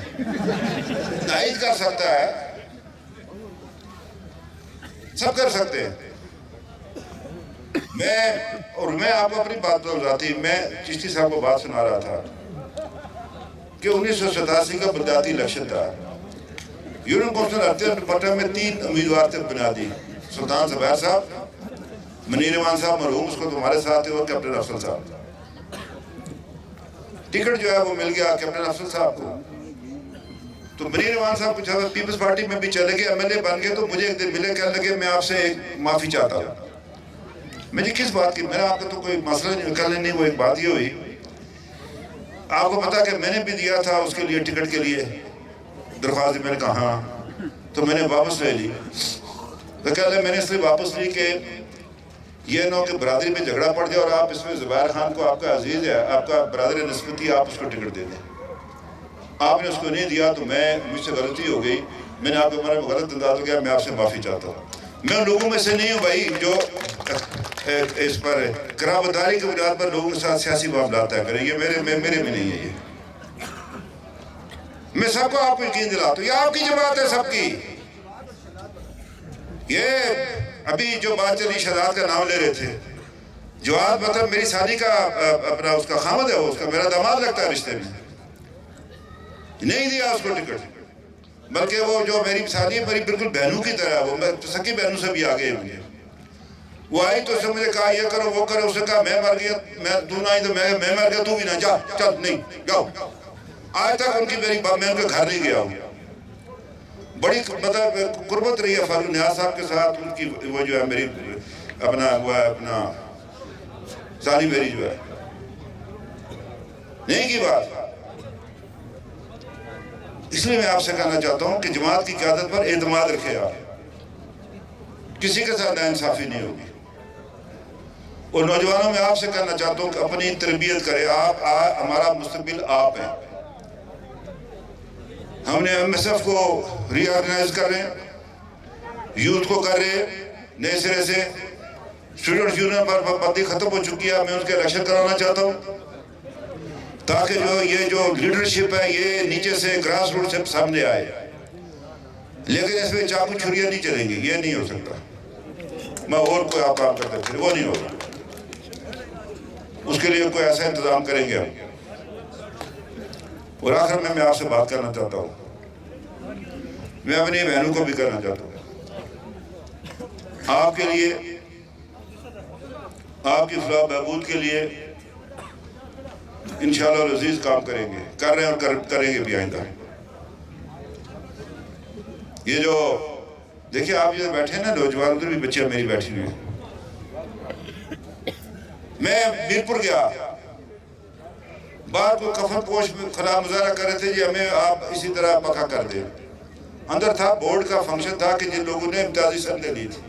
نائید کر سکتا ہے، سب کر سکتے ہیں. میں آپ کو اپنی بات بتاتی، میں چشتی صاحب کو بات سنا رہا تھا کہ 1987 کا بلدیاتی الیکشن تھا. یونین کونسل ہرتے پٹہ میں 3 امیدوار تھے بنیادی، سلطان زبیر صاحب، منیر امان صاحب مرحوم، اس کو تمہارے ساتھ تھے، اور کیپٹن افضل صاحب. ٹکٹ جو ہے وہ مل گیا کیپٹن افضل صاحب کو. تو منیر امان صاحب کچھ پیپلز پارٹی میں بھی چلے گئے، ایم ایل اے بن گئے. تو مجھے ایک دن ملے، کہنے لگے میں آپ سے ایک معافی چاہتا ہوں. میں جی کس بات کی؟ میرا آپ کا تو کوئی مسئلہ نہیں، کرنے نہیں. وہ ایک بات یہ ہوئی، آپ کو پتا کہ میں نے بھی دیا تھا اس کے لیے ٹکٹ کے لیے درخواست. میں نے کہا ہاں، تو میں نے واپس لے لی. تو کہہ لیں میں نے اس لیے واپس لی کہ یہ نہ ہو کہ برادری میں جھگڑا پڑ جائے اور آپ اس میں زبیر خان کو، آپ کا عزیز ہے، آپ کا برادر نسبتی، آپ اس کو ٹکٹ دے دیں. آپ نے اس کو نہیں دیا تو مجھ سے غلطی ہو گئی، میں نے آپ کے بارے میں غلط انداز ہو گیا، میں آپ سے معافی چاہتا ہوں. میں ان لوگوں میں سے نہیں ہوں بھائی جو اس پر قرابت داری کی بنیاد پر لوگوں کے ساتھ سیاسی معاملات طے کریں. یہ میرے میں نہیں ہے. یہ میں سب کو آپ کو یقین دلاتا ہوں، یہ آپ کی جماعت ہے سب کی. یہ ابھی جو بات چلی شہزاد کا نام لے رہے تھے، جواد مطلب میری شادی کا اپنا اس کا خامد ہے، اس کا میرا داماد لگتا ہے رشتے میں. نہیں دیا اس کو ٹکٹ، بلکہ وہ جو میری شادی ہے میری بالکل بہنوں کی طرح ہے، وہ سکی بہنوں سے بھی آگے ہیں مجھے. وہ آئی تو اس نے مجھے کہا یہ کرو وہ کرو، اس نے کہا میں مر گیا، تو نہ آئی تو میں مر گیا، تو بھی نہ جا، چل نہیں جاؤ. آج تک ان کی میں ان کے گھر نہیں گیا ہوں. بڑی مطلب قربت رہی ہے فاروق نیاز صاحب کے ساتھ ان کی. وہ جو ہے میری اپنا ساری میری جو ہے نہیں کی بات. اس لیے میں آپ سے کہنا چاہتا ہوں کہ جماعت کی قیادت پر اعتماد رکھے آپ، کسی کے ساتھ ناانصافی نہیں ہوگی. اور نوجوانوں میں آپ سے کہنا چاہتا ہوں کہ اپنی تربیت کرے. آپ ہمارا مستقبل آپ ہیں. ہم نے ایم ایس ایف کو ری آرگنائز کر رہے ہیں، یوتھ کو کر رہے ہیں نئے سرے سے. اسٹوڈنٹس یونین پر پابندی ختم ہو چکی ہے، میں اس کے الیکشن کرانا چاہتا ہوں تاکہ یہ جو لیڈرشپ ہے یہ نیچے سے گراس روٹ سے سامنے آئے. لیکن اس میں چاقو چھریاں نہیں چلیں گی، یہ نہیں ہو سکتا. میں اور کوئی آپ کام کرتا پھر وہ نہیں ہوگا. اس کے لیے کوئی ایسا انتظام کریں گے ہم. اور آخر میں آپ سے بات کرنا چاہتا ہوں، میں اپنی بہنوں کو بھی کرنا چاہتا ہوں. آپ کے لیے، آپ کی فلاح بہبود کے لیے انشاءاللہ العزیز کام کریں گے، کر رہے ہیں اور کریں گے بھی آئندہ. یہ جو دیکھیں آپ جو بیٹھے ہیں نا نوجوان، ادھر بھی بچے میری بیٹھی ہوئی ہیں. میں میرپور گیا، باہر کو کفن پوش میں خلا مظاہرہ کر رہے تھے جی ہمیں آپ اسی طرح پکا کر دیں. اندر تھا بورڈ کا فنکشن تھا کہ جن لوگوں نے امتیازی سندیں لی تھی.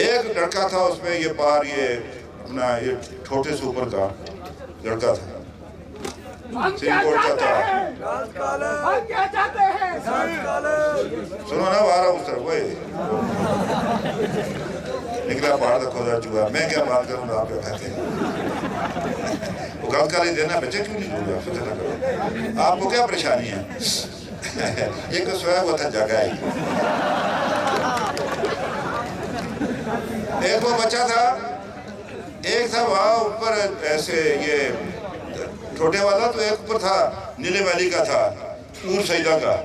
ایک لڑکا تھا اس میں یہ پار یہ اپنا یہ چھوٹے سے اوپر کا لڑکا تھا، سنو نا بارہ اس طرف وہ نکلا پہاڑ تک کھودا چکا. میں کیا بات کروں گا، آپ کیا کہتے ہیں. وہ غلط کر ہی دینا، بچے کیوں نہیں دوں گا، فکر نہ کرو. آپ کو کیا پریشانی ہے. ایک تو سویا ہوا تھا جگہ ہے. ایک وہ بچہ تھا، ایک تھا وہاں اوپر ایسے یہ چھوٹے والا، تو ایک اوپر تھا نیلے ویلی کا تھا، نور سیدہ کا.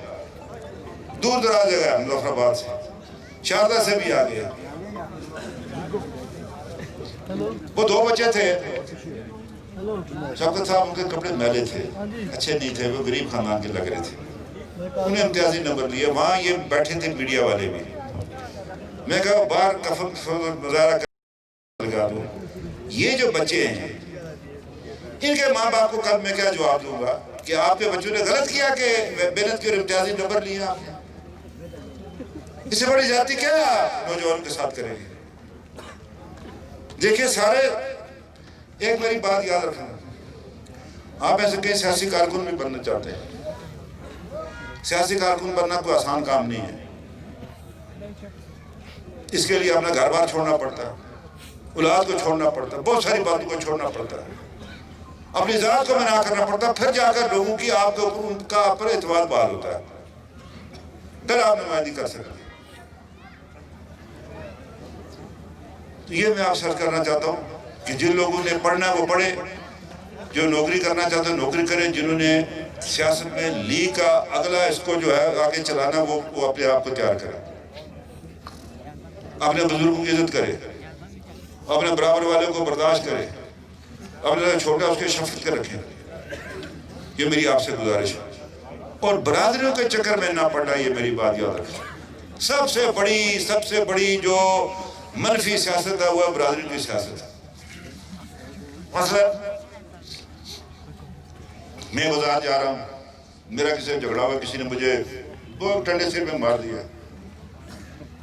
دور دراز جگہ ہے مظفر آباد سے، شاردہ سے بھی آگے. وہ دو بچے تھے. شوکت صاحب ان کے کپڑے میلے تھے، اچھے نہیں تھے، وہ غریب خاندان کے لگ رہے تھے. انہیں امتیازی نمبر لیے. وہاں یہ بیٹھے تھے میڈیا والے بھی. میں کہا باہر کفن مظاہرہ لگا دو. یہ جو بچے ہیں ان کے ماں باپ کو کل میں کیا جواب دوں گا کہ آپ کے بچوں نے غلط کیا کہ محنت کی اور امتیازی نمبر لیا. اس سے بڑی زیادتی کیا نوجوانوں کے ساتھ کریں گے. دیکھیں سارے ایک میری بات یاد رکھنا، آپ ایسے کئی سیاسی کارکن بھی بننا چاہتے ہیں. سیاسی کارکن بننا کوئی آسان کام نہیں ہے. اس کے لیے اپنا گھر بار چھوڑنا پڑتا ہے، اولاد کو چھوڑنا پڑتا ہے، بہت ساری باتوں کو چھوڑنا پڑتا ہے، اپنی ذات کو منع کرنا پڑتا ہے. پھر جا کر لوگوں کی آپ کے اوپر ان کا آپ پر اعتماد بحال ہوتا ہے، پھر آپ نمائندگی کر سکتے ہیں. تو یہ میں آپ سے عرض کرنا چاہتا ہوں کہ جن لوگوں نے پڑھنا ہے وہ پڑھیں، جو نوکری کرنا چاہتے ہیں نوکری کریں. جنہوں نے سیاست میں لیگ کا اگلا اس کو جو ہے آگے چلانا وہ اپنے آپ کو تیار کریں. اپنے بزرگوں کی عزت کرے، اپنے برابر والے کو برداشت کرے، اپنے چھوٹا اس کے شفقت کے رکھیں. یہ میری آپ سے گزارش ہے. اور برادریوں کے چکر میں نہ پڑنا، یہ میری بات یاد رکھیں. سب سے بڑی جو منفی سیاست ہے وہ ہے برادریوں کی سیاست. مثلا میں بازار جا رہا ہوں، میرا کسی سے جھگڑا ہوا، کسی نے مجھے وہ ٹنڈے سر میں مار دیا.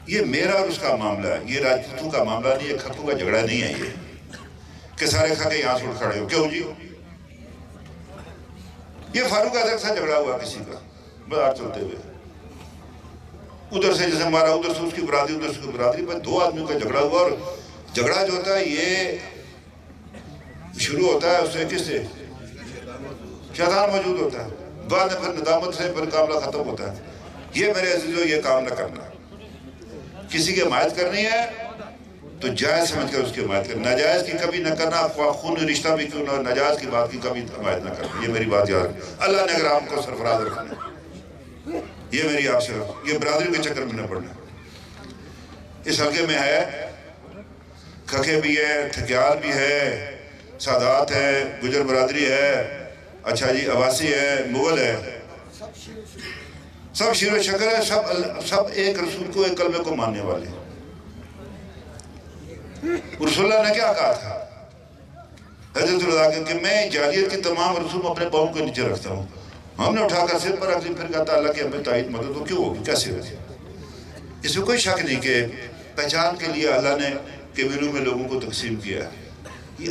یہ میرا اور اس کا معاملہ ہے، یہ راجپوتوں کا معاملہ نہیں ہے، کھکوں کا جھگڑا نہیں ہے. یہ کہ سارے کھکے یہاں سے اٹھ کھڑے ہو، کیوں جی. یہ فاروق اعظم سے جھگڑا ہوا کسی کا بازار چلتے ہوئے، ادھر سے جیسے مارا، ادھر سے اس کی برادری، ادھر سے اس کی برادری. بس دو آدمیوں کا جھگڑا ہوا. اور جھگڑا جو ہوتا ہے یہ شروع ہوتا ہے اس سے کس سے؟ شیطان موجود ہوتا ہے. بعد میں پھر ندامت سے پھر معاملہ ختم ہوتا ہے. یہ میرے عزیزو یہ کام نہ کرنا. کسی کی حمایت کرنی ہے تو جائز سمجھ کر اس کی حمایت کرنا, ناجائز کی کبھی نہ کرنا, خون رشتہ بھی کیوں نہ, ناجائز کی بات کی کبھی حمایت نہ کرنا. یہ میری بات یاد ہے. اللہ نے اگر آپ کو سرفراز رکھنا ہے, یہ میری آپ سے, یہ برادری کے چکر میں نہ پڑنا. اس حلقے میں ہے کھکے بھی ہے, ٹھکیار بھی ہے, سادات ہے, گجر برادری ہے, اچھا جی عباسی ہے, مغل ہے, سب شیر و شکر ہے, سب ایک رسول کو, ایک کلمے کو ماننے والے. رسول اللہ نے کیا کہا تھا حضرت اللہ کہ میں جاہلیت کی تمام رسوم اپنے پاؤں کے نیچے رکھتا ہوں. ہم نے اٹھا کر سر پر رکھ لی, پھر کہتا اللہ کہ ہمیں تائید مدد ہو, کیوں ہوگی, کیسے ہوگی. اس میں کوئی شک نہیں کہ پہچان کے لیے اللہ نے قبیلوں میں لوگوں کو تقسیم کیا ہے. یہ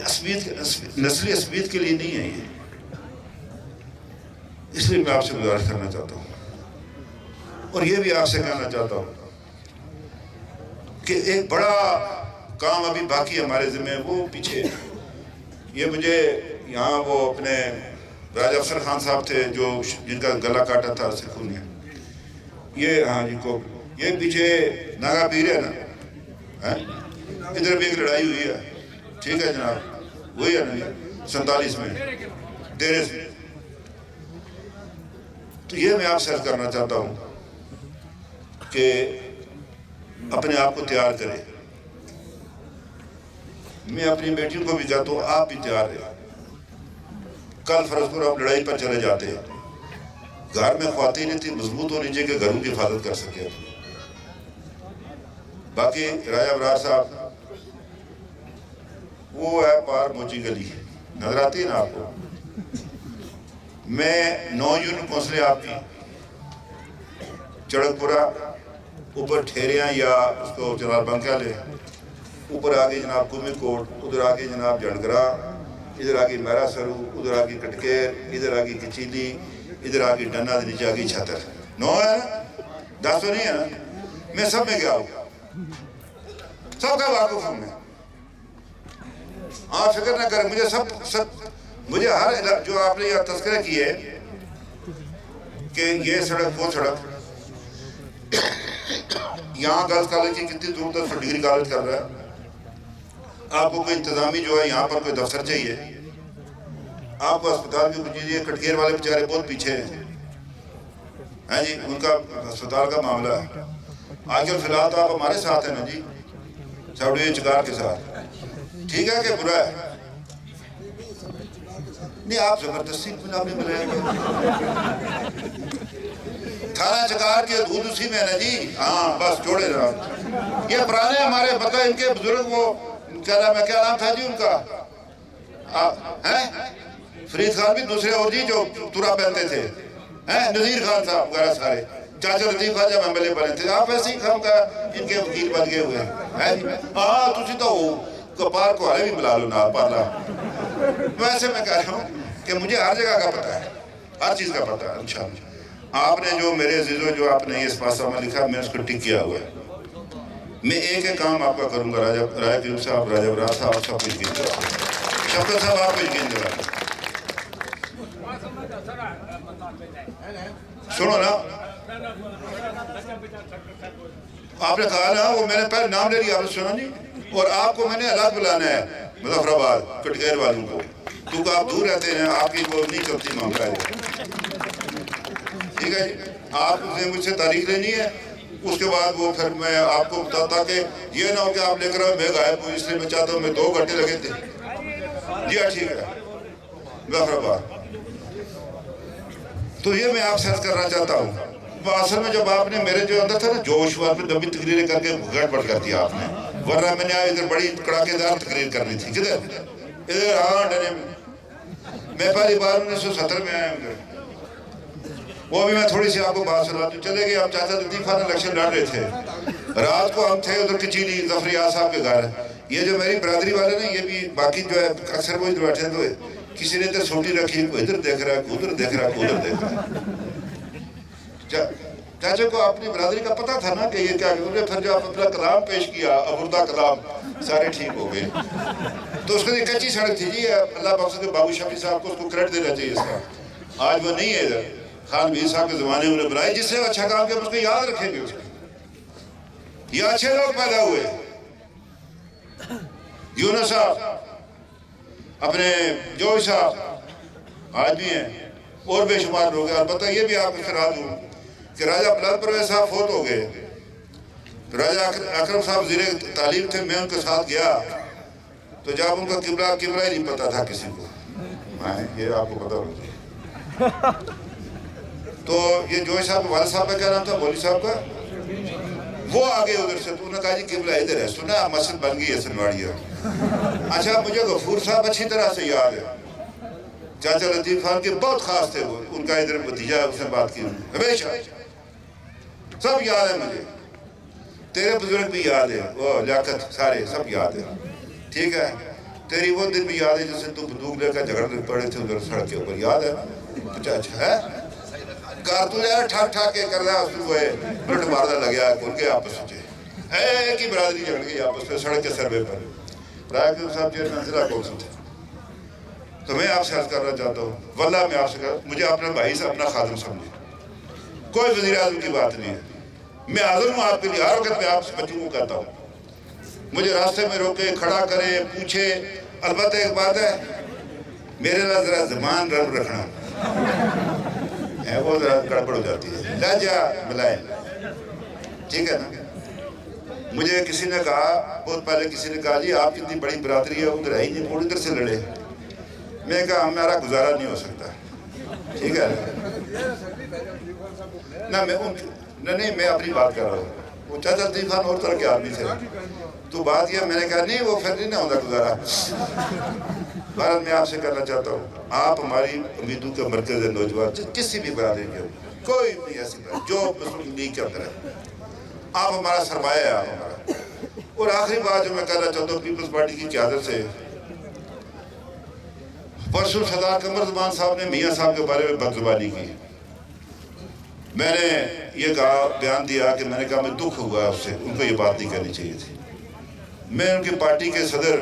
نسلی عصبیت کے لیے نہیں ہے. یہ اس لیے میں آپ سے گزارش کرنا چاہتا ہوں, اور یہ بھی آپ سے کہنا چاہتا ہوں کہ ایک بڑا کام ابھی باقی ہمارے ذمہ, وہ پیچھے یہ مجھے یہاں وہ اپنے راجہ افسر خان صاحب تھے جو جن کا گلا کاٹا تھا سکھوں نے, یہ ہاں جی کو یہ پیچھے ناگا پیر ہے نا, ادھر بھی ایک لڑائی ہوئی ہے, ٹھیک ہے جناب, وہی ہے نا 47 میں ڈیرے سے. تو یہ میں آپ سے عرض کرنا چاہتا ہوں کہ اپنے آپ کو تیار کریں. میں اپنی بیٹیوں کو بھی کہتا ہوں آپ بھی تیار رہیں. کل فرض کرو آپ لڑائی پر چلے جاتے ہیں, گھر میں خواتین تھی مضبوط ہونی چاہیے کہ گھروں کی حفاظت کر سکے. باقی راجہ ابرار صاحب وہ ہے پار موچی گلی, نظر آتی ہے نا آپ کو. میں 9 یونٹ کونسلیں آپ کی چڑک پورا, اوپر ٹھیریاں یا اس کو جناب بنکیا لے, اوپر آگے جناب کمی کوٹ, ادھر آگے جناب جھنڈگرا, ادھر آگے میرا سرو, ادھر آگے کٹکیر, ادھر آگے کچیلی, ادھر آگے ڈنہ, نیچے آگے چھتر. 9 ہے نا, 10 تو نہیں ہے نا. میں سب میں گیا ہوں, سب کا واقف ہوں میں. آپ فکر نہ کریں, مجھے ہر جو آپ نے یہ تذکرہ کی ہے کہ یہ سڑک وہ سڑک, یہاں گرلز کالج کی کتنی دور تک ڈگری کالج کر رہا ہے. آپ کو کوئی انتظامی جو ہے یہاں پر کوئی دفتر چاہیے, آپ کو اسپتال کی کچھ یہ کٹکیر والے بیچارے بہت پیچھے ہیں جی, ان کا اسپتال کا معاملہ ہے. آج کل فی الحال تو آپ ہمارے ساتھ ہیں نا جی, ساؤڈی چکار کے ساتھ, ٹھیک ہے کہ برا ہے نہیں. آپ زبردستی آپ نے بلایا تھانہ چکار کی حدود اسی میں ہے نا جی. ہاں بس چھوڑے جناب, یہ پرانے ہمارے پتہ ان کے بزرگ, وہ کیا نام تھا جی ان کا, فرید خان بھی دوسرے اور جی جو تورا پہنتے تھے, نذیر خان صاحب وغیرہ سارے, چاچا لطیف خان جب MLA بنے تھے, آپ ایسے ہی خام کا ان کے وکیل بن گئے ہوئے ہیں. ہاں تسی تو کپار کو ہلے بھی ملا لو نا پارلا. ویسے میں کہہ رہا ہوں کہ مجھے ہر جگہ کا پتہ ہے, ہر چیز کا پتہ ہے انشاءاللہ. آپ نے جو میرے عزیزوں جو آپ نے یہ اس پاسہ میں لکھا, میں اس کو ٹک کیا ہوا ہے. میں ایک ایک کام آپ کا کروں گا. راجہ کریم صاحب, راجہ ابرار صاحب, آپ سب کو یقین دلا, شفقت صاحب آپ کو یقین دلا. سنو نا, آپ نے کہا نا, وہ میں نے پہلے نام لے لیا, آپ نے سنا نہیں, اور آپ کو میں نے الگ بلانا ہے مظفر آباد کٹکیر والوں کو, کیونکہ آپ دور رہتے ہیں, آپ کی وہ نہیں چلتی معاملہ ہے. ٹھیک ہے جی, آپ نے مجھ سے تاریخ لینی ہے, اس کے بعد وہ پھر میں آپ کو بتاتا کہ یہ نہ ہو کہ آپ لے کر میں غائب ہوں, اس لیے میں چاہتا ہوں میں 2 گھنٹے لگے تھے. جی ہاں ٹھیک ہے, مظفر آباد. تو یہ میں آپ سے عرض کرنا چاہتا ہوں, اصل میں جب آپ نے میرے جو اندر تھا نا جوش, آپ نے لمبی تقریریں کر کے گڑبڑ کر دیا آپ نے, ورنہ میں نے ادھر بڑی کڑاکے دار تقریر کرنی تھی. کدھر ادھر, ہاں ڈنے میں پہلی بار 1970 میں آیا ہوں. وہ بھی میں تھوڑی سی آپ کو بات سنا تو چلے گئے. ہم چاچا لطیف خان الیکشن لڑ رہے تھے, رات کو ہم تھے ادھر کچیلی ظفریات صاحب کے گھر. یہ جو میری برادری والے نا, یہ بھی باقی جو ہے اکثر وہ ادھر بیٹھے, تو کسی نے ادھر سوٹی رکھی, کوئی ادھر دیکھ رہا ہے, کوئی ادھر دیکھ رہا ہے, کوئی ادھر دیکھ رہا ہے. چاچا کو اپنی برادری کا پتہ تھا نا کہ یہ کیا, پھر جو آپ اپنا کلام پیش کیا, ابردہ کلام, سارے ٹھیک ہو گئے. تو اس کو ایک کچی سڑک تھی جی, اللہ بخش کے بابو شفیع صاحب کو اس کو کریڈٹ دینا چاہیے اس کا, آج وہ نہیں ہے ادھر. خان ویر صاحب کے زمانے میں بنائی، جس سے اچھا کام کیا اس کو یاد رکھیں گے اس کو. یہ اچھے لوگ پیدا ہوئے. یونس صاحب، اپنے جوش صاحب آج بھی ہیں، اور بے شمار لوگ ہیں. البتہ یہ بھی آپ کو سنا دوں کہ راجہ بلال پرویز صاحب فوت ہو گئے. راجہ اکرم صاحب وزیر تعلیم تھے، میں ان کے ساتھ گیا تو جب ان کا قبلہ ہی نہیں پتا تھا کسی کو. یہ آپ کو پتا ہوگا. تو یہ جوش صاحب والد صاحب کا کیا نام تھا، مولوی صاحب کا، وہ آگے ادھر سے. تو انہوں نے کہا جی قبلہ ادھر ہے. سنا مسجد بن گئی ہے سنواڑیہ. اچھا مجھے غفور صاحب اچھی طرح سے یاد ہے، چاچا لطیف خان کے بہت خاص تھے وہ. ان کا ادھر بھتیجا ہے، اس نے بات کی ہمیشہ. سب یاد ہے مجھے. تیرے بزرگ بھی یاد ہے، وہ لیاقت سارے سب یاد ہے. ٹھیک ہے. تیری وہ دن بھی یاد ہے جس سے تو بندوق لے کر جھگڑنے پڑے تھے ادھر سڑک کے اوپر، یاد ہے. اچھا ہے کارتون یار ٹھاک ٹھاک کے کر رہا ہے. اس کو لٹ مارنا لگیا کھل کے آپس میں ایک ہی برادری جھگڑ گئی آپس میں سڑک کے سروے پر. رائے کے صاحب چیئرمین ضلع کونسل تھے. تو میں آپ سے عرض کرنا چاہتا ہوں، واللہ میں آپ سے مجھے اپنے بھائی سے اپنا خادم سمجھے. کوئی وزیر اعظم کی بات نہیں ہے. میں حاضر ہوں آپ کے لیے. ہر وقت میں آپ سے بچوں کو کہتا ہوں، مجھے راستے میں روکے، کھڑا کرے، پوچھے. البتہ ایک بات ہے، میرے لیے ذرا زبان رب رکھنا ہے، وہ ذرا گڑبڑ ہو جاتی ہے. لہجہ ملائیں. ٹھیک ہے نا. مجھے کسی نے کہا بہت پہلے، کسی نے کہا جی آپ کتنی بڑی برادری ہے، ادھر ہے ہی نہیں، پوری ادھر سے لڑے. میں نے کہا ہمارا گزارا نہیں ہو سکتا. ٹھیک ہے نا. نہیں میں اپنی بات کر رہا ہوں. وہ چاچا لطیف خان اور طرح کے آدمی تھے. تو بات یہ میں نے کہا نہیں وہ پھر نہیں ہوتا گزارا. بھارت میں آپ سے کرنا چاہتا ہوں، آپ ہماری امیدوں کے مرکز نوجوان کسی بھی برادری کے ہو، کوئی بھی ایسی برادری جو مسلم لیگ کے اندر ہے، آپ ہمارا سرمایہ ہے. آپ ہمارا. اور آخری بات جو میں کہنا چاہتا ہوں پیپلز پارٹی کی قیادت سے، پرسوں سردار قمر زمان صاحب نے میاں صاحب کے بارے میں بدزبانی کی. میں نے یہ کہا، بیان دیا کہ میں نے کہا میں دکھ ہوا اس سے، ان کو یہ بات نہیں کرنی چاہیے تھی. میں ان کی پارٹی کے صدر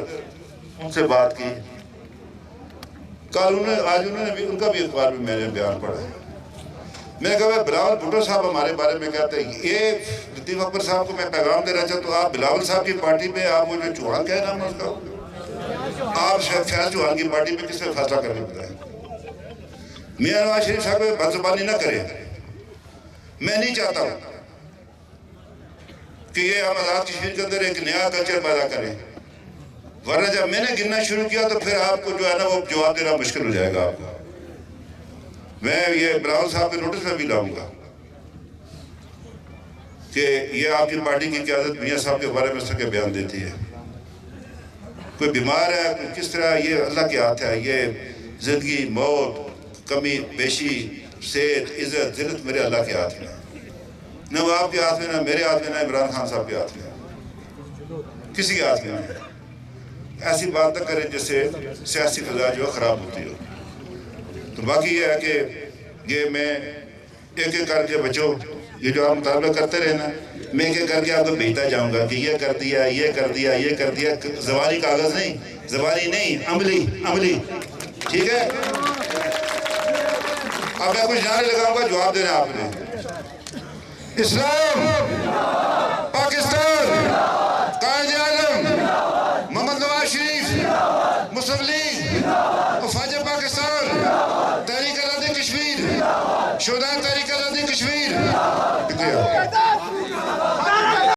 ان سے بات کی. کل آج انہوں نے بھی، ان کا بھی اخبار میں نے بیان پڑھا ہے. میں نے کہا بلاول بھٹو صاحب ہمارے بارے میں کہتے ہیں. یہ لطیف اکبر صاحب کو میں پیغام دے رہا چاہتا ہوں، آپ بلاول صاحب کی پارٹی میں، آپ وہ جو چوہان کہہ نام ہے اس کا، آپ فیاض چوہان کی پارٹی میں کس نے فیصلہ کرنے بتائیں. میاں نواز شریف صاحب بدزبانی نہ کریں. میں نہیں چاہتا ہوں کہ یہ ہم آزاد کشمیر کے اندر ایک نیا کلچر پیدا کریں، ورنہ جب میں نے گننا شروع کیا تو پھر آپ کو جو ہے نا وہ جواب دینا مشکل ہو جائے گا آپ کو. میں یہ بلاول صاحب کے نوٹس میں بھی لاؤں گا کہ یہ آپ کی پارٹی کی قیادت میاں صاحب کے بارے میں سکے بیان دیتی ہے. کوئی بیمار ہے، کوئی کس طرح، یہ اللہ کے ہاتھ ہے. یہ زندگی، موت، کمی بیشی، صحت، عزت، ذلت میرے اللہ کے ہاتھ میں ہے. نہ وہ آپ کے ہاتھ میں، نہ میرے ہاتھ میں، نہ عمران خان صاحب کے ہاتھ میں، کسی کے ہاتھ میں نہیں. ایسی بات نہ کریں جس سے سیاسی فضا جو ہے خراب ہوتی ہو. تو باقی یہ ہے کہ یہ میں ایک ایک کر کے بچوں، یہ جو آپ مطالبہ کرتے رہے نا، میں ایک ایک کر کے آپ کو بھیجتا جاؤں گا کہ یہ کر دیا، یہ کر دیا، یہ کر دیا. زبانی کاغذ نہیں، زبانی نہیں، عملی. ٹھیک ہے. اب میں کچھ نعرے لگاؤں گا، جواب دینا آپ نے. اسلام